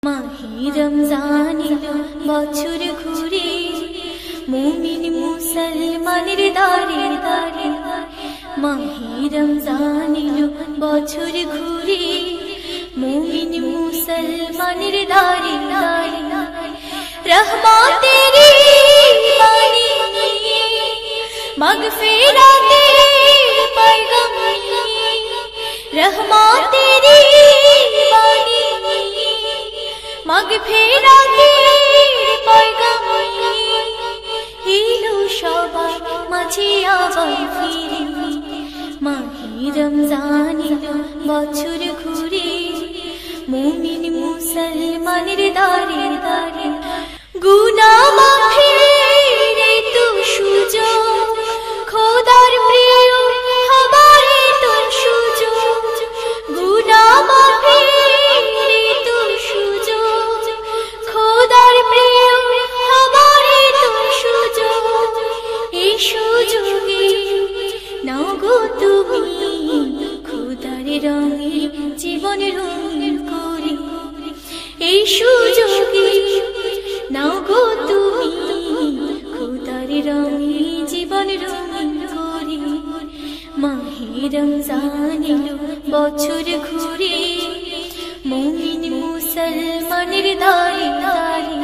মাহে রমজান এলো বছর ঘুরে, মুমিন মুসলমানের দাঁড়ে দাঁড়ে। মাহে রমজান এলো বছর ঘুরে, মুমিন মুসলমানের দাঁড়ে দাঁড়ে। রহমতের বাণী নিয়ে, মাগফিরাতের পয়গাম নিয়ে, রহমতের বাণী নিয়ে, মাগফিরাতের পয়গাম নিয়ে, এলো সবার মাঝে আবার ফিরে। মাহে রমজান এলো বছর ঘুরে, মুমিন মুসলমানের দাঁড়ে দাঁড়ে। গুনাহ মাফের এই তো সুযোগ, খোদার প্রিয় হবার এই তো সুযোগ। গুনাহ মাফের এই তো সুযোগ, খোদার প্রিয় হবার এই তো সুযোগ। এই সুযোগে নাও গো তুমি খোদার রঙে জীবন রঙিন করে। এই সুযোগে নাও গো তুমি খোদার রঙে জীবন রঙিন করে। মাহে রমজান এলো বছর ঘুরে, মুমিন মুসলমানের দাঁড়ে দাঁড়ে।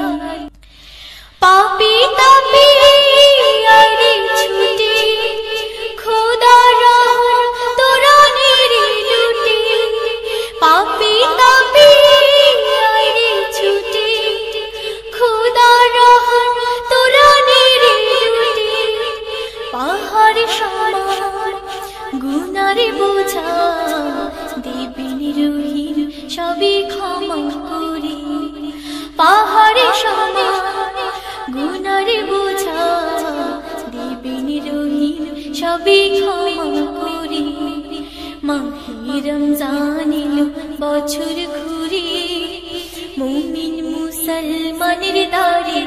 পাপী তাপী আরে ছুটে, খোদার রহমত তোরানের লুটে। পাপী তাপী আরে ছুটে, খোদার রহমত তোরানের লুটে। পাহাড় সমান গুনার বোঝা দেবেন রহিম সবই ক্ষমা করে। পাহাড় সমান গুনার বোঝা দেবেন রহিম সবই ক্ষমা করে। মাহে রমজান এলো বছর ঘুরে, মুমিন মুসলমানের দাঁড়ে।